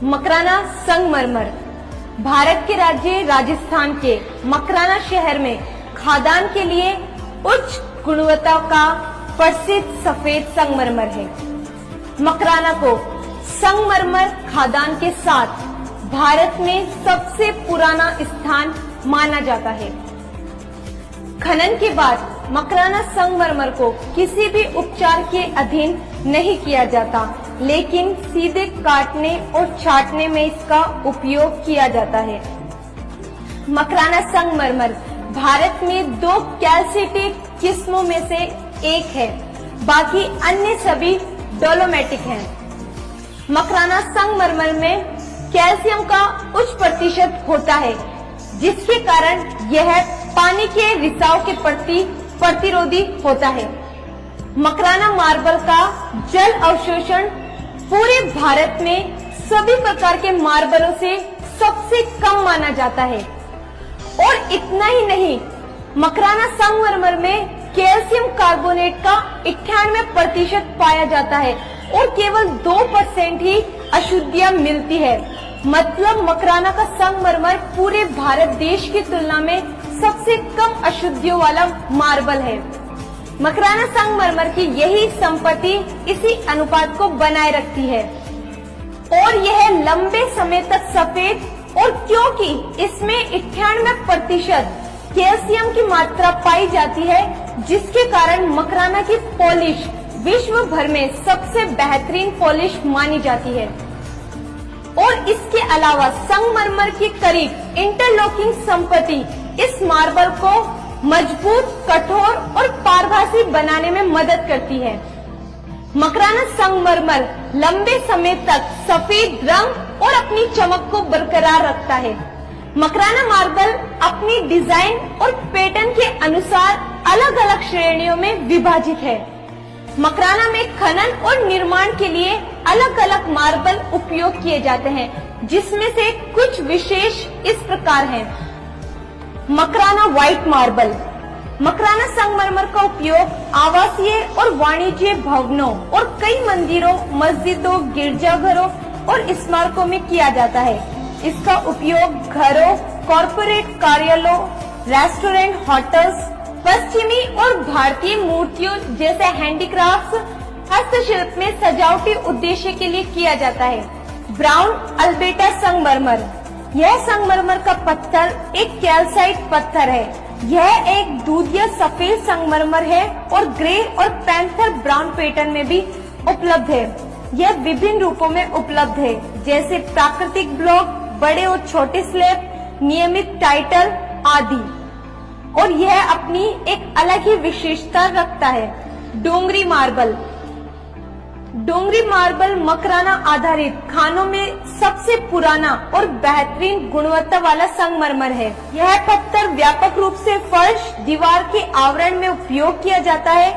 मकराना संगमरमर भारत के राज्य राजस्थान के मकराना शहर में खादान के लिए उच्च गुणवत्ता का प्रसिद्ध सफेद संगमरमर है। मकराना को संगमरमर खादान के साथ भारत में सबसे पुराना स्थान माना जाता है। खनन के बाद मकराना संगमरमर को किसी भी उपचार के अधीन नहीं किया जाता, लेकिन सीधे काटने और छाटने में इसका उपयोग किया जाता है। मकराना संगमरमर भारत में 2 कैल्साइटिक किस्मों में से एक है, बाकी अन्य सभी डोलोमेटिक हैं। मकराना संगमरमर में कैल्शियम का उच्च प्रतिशत होता है, जिसके कारण यह पानी के रिसाव के प्रति प्रतिरोधी होता है। मकराना मार्बल का जल अवशोषण पूरे भारत में सभी प्रकार के मार्बलों से सबसे कम माना जाता है। और इतना ही नहीं, मकराना संगमरमर में कैल्शियम कार्बोनेट का 98% पाया जाता है और केवल 2% ही अशुद्धियां मिलती है। मतलब मकराना का संगमरमर पूरे भारत देश की तुलना में सबसे कम अशुद्धियों वाला मार्बल है। मकराना संगमरमर की यही संपत्ति इसी अनुपात को बनाए रखती है और यह लंबे समय तक सफेद, और क्योंकि इसमें 98% कैल्शियम की मात्रा पाई जाती है, जिसके कारण मकराना की पॉलिश विश्व भर में सबसे बेहतरीन पॉलिश मानी जाती है। और इसके अलावा संगमरमर की करीब इंटरलॉकिंग संपत्ति इस मार्बल को मजबूत, कठोर और पारभासी बनाने में मदद करती है। मकराना संगमरमर लंबे समय तक सफेद रंग और अपनी चमक को बरकरार रखता है। मकराना मार्बल अपनी डिजाइन और पैटर्न के अनुसार अलग अलग श्रेणियों में विभाजित है। मकराना में खनन और निर्माण के लिए अलग अलग मार्बल उपयोग किए जाते हैं, जिसमें से कुछ विशेष इस प्रकार हैं। Makrana white marble. मकराना संगमरमर का उपयोग आवासीय और वाणिज्य भवनों और कई मंदिरों, मस्जिदों, गिरजाघरों और स्मारकों में किया जाता है। इसका उपयोग घरों, कॉर्पोरेट कार्यालयों, रेस्टोरेंट, होटल्स, पश्चिमी और भारतीय मूर्तियों जैसे हैंडीक्राफ्ट्स, हस्तशिल्प में सजावटी उद्देश्य के लिए किया जाता है। ब्राउन अल्बर्टा संगमरमर। यह संगमरमर का पत्थर एक कैल्साइट पत्थर है। यह एक दूधिया सफेद संगमरमर है और ग्रे और पैंथर ब्राउन पैटर्न में भी उपलब्ध है। यह विभिन्न रूपों में उपलब्ध है, जैसे प्राकृतिक ब्लॉक, बड़े और छोटे स्लैब, नियमित टाइटल आदि। और यह अपनी एक अलग ही विशेषता रखता है। डोंगरी मार्बल। डोंगरी मार्बल मकराना आधारित खानों में सबसे पुराना और बेहतरीन गुणवत्ता वाला संगमरमर है। यह पत्थर व्यापक रूप से फर्श, दीवार के आवरण में उपयोग किया जाता है।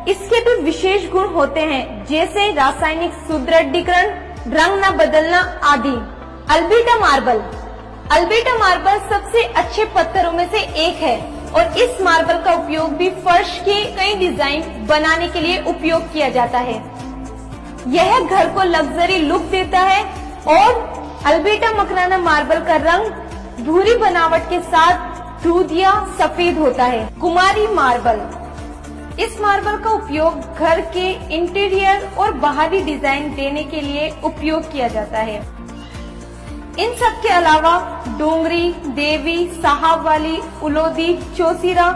इसके भी विशेष गुण होते हैं, जैसे रासायनिक सुदृढ़ीकरण, रंग न बदलना आदि। Alberta marble. अल्बर्टा मार्बल सबसे अच्छे पत्थरों में से एक है और इस मार्बल का उपयोग भी फर्श के कई डिजाइन बनाने के लिए उपयोग किया जाता है। यह घर को लग्जरी लुक देता है और अल्बर्टा मकराना मार्बल का रंग भूरी बनावट के साथ दूधिया सफेद होता है। कुमारी मार्बल। इस मार्बल का उपयोग घर के इंटीरियर और बाहरी डिजाइन देने के लिए उपयोग किया जाता है। इन सब के अलावा डोंगरी, देवी, साहब वाली, उलोदी, चौसीरा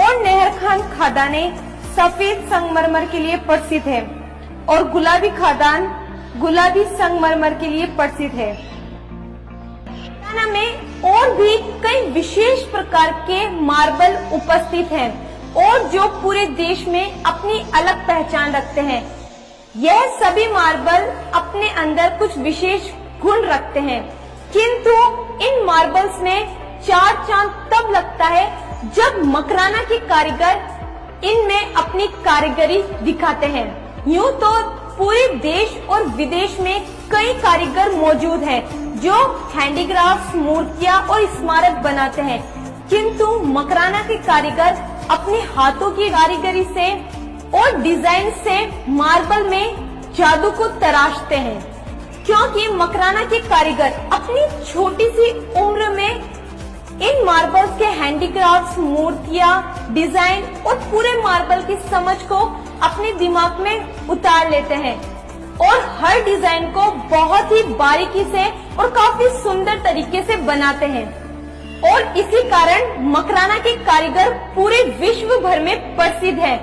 और नहरखान खादाने सफेद संगमरमर के लिए प्रसिद्ध है और गुलाबी खादान गुलाबी संगमरमर के लिए प्रसिद्ध है। मकराना में और भी कई विशेष प्रकार के मार्बल उपस्थित हैं और जो पूरे देश में अपनी अलग पहचान रखते हैं। यह सभी मार्बल अपने अंदर कुछ विशेष गुण रखते हैं, किंतु इन मार्बल्स में 4 चांद तब लगता है जब मकराना के कारीगर इनमें अपनी कारीगरी दिखाते हैं। यूं तो पूरे देश और विदेश में कई कारीगर मौजूद हैं जो हैंडीक्राफ्ट्स, मूर्तियां और स्मारक बनाते हैं, किंतु मकराना के कारीगर अपने हाथों की कारीगरी से और डिजाइन से मार्बल में जादू को तराशते हैं। क्योंकि मकराना के कारीगर अपनी छोटी सी उम्र में इन मार्बल्स के हैंडीक्राफ्ट्स, मूर्तियां, डिजाइन और पूरे मार्बल की समझ को अपने दिमाग में उतार लेते हैं और हर डिजाइन को बहुत ही बारीकी से और काफी सुंदर तरीके से बनाते हैं। और इसी कारण मकराना के कारीगर पूरे विश्व भर में प्रसिद्ध हैं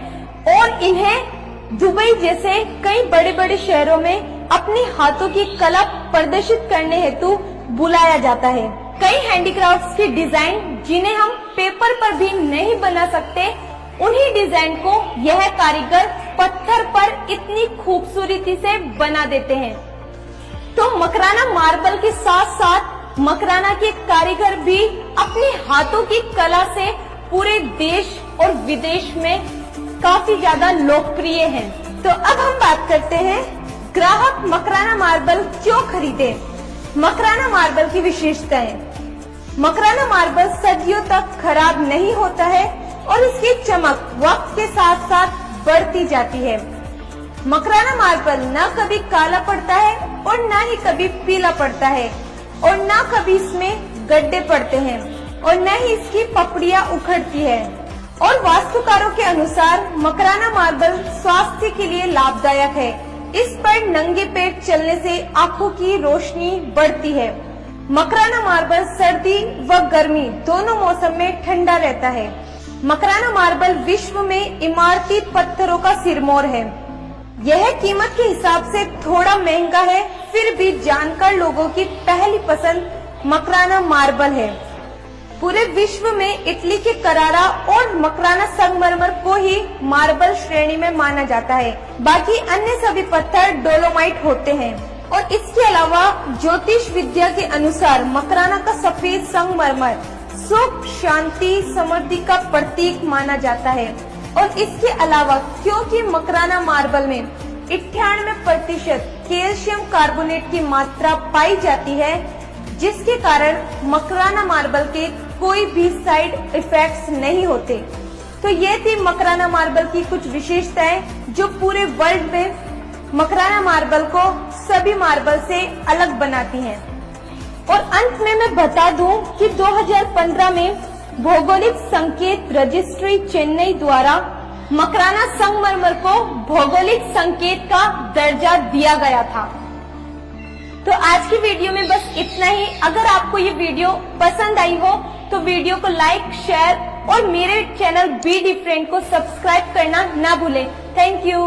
और इन्हें दुबई जैसे कई बड़े बड़े शहरों में अपने हाथों की कला प्रदर्शित करने हेतु बुलाया जाता है। कई हैंडीक्राफ्ट्स की डिजाइन जिन्हें हम पेपर पर भी नहीं बना सकते, उन्हीं डिजाइन को यह कारीगर पत्थर पर इतनी खूबसूरती से बना देते हैं। तो मकराना मार्बल के साथ साथ मकराना के कारीगर भी अपने हाथों की कला से पूरे देश और विदेश में काफी ज्यादा लोकप्रिय हैं। तो अब हम बात करते हैं ग्राहक मकराना मार्बल क्यों खरीदे। मकराना मार्बल की विशेषताएं। मकराना मार्बल सदियों तक खराब नहीं होता है और इसकी चमक वक्त के साथ साथ बढ़ती जाती है। मकराना मार्बल न कभी काला पड़ता है और न ही कभी पीला पड़ता है और न कभी इसमें गड्ढे पड़ते हैं और न ही इसकी पपड़ियां उखड़ती है। और वास्तुकारों के अनुसार मकराना मार्बल स्वास्थ्य के लिए लाभदायक है। इस पर नंगे पेट चलने से आंखों की रोशनी बढ़ती है। मकराना मार्बल सर्दी व गर्मी दोनों मौसम में ठंडा रहता है। मकराना मार्बल विश्व में इमारती पत्थरों का सिरमौर है। यह कीमत के हिसाब से थोड़ा महंगा है, फिर भी जानकार लोगों की पहली पसंद मकराना मार्बल है। पूरे विश्व में इटली के करारा और मकराना संगमरमर को ही मार्बल श्रेणी में माना जाता है। बाकी अन्य सभी पत्थर डोलोमाइट होते हैं। और इसके अलावा ज्योतिष विद्या के अनुसार मकराना का सफेद संगमरमर सुख, शांति, समृद्धि का प्रतीक माना जाता है। और इसके अलावा क्योंकि मकराना मार्बल में 98% कैल्शियम कार्बोनेट की मात्रा पाई जाती है, जिसके कारण मकराना मार्बल के कोई भी साइड इफेक्ट्स नहीं होते। तो ये थी मकराना मार्बल की कुछ विशेषताएं जो पूरे वर्ल्ड में मकराना मार्बल को सभी मार्बल से अलग बनाती हैं। और अंत में मैं बता दूं कि 2015 में भौगोलिक संकेत रजिस्ट्री चेन्नई द्वारा मकराना संगमरमर को भौगोलिक संकेत का दर्जा दिया गया था। तो आज की वीडियो में बस इतना ही। अगर आपको ये वीडियो पसंद आई हो तो वीडियो को लाइक, शेयर और मेरे चैनल बी डिफरेंट को सब्सक्राइब करना ना भूलें। Thank you.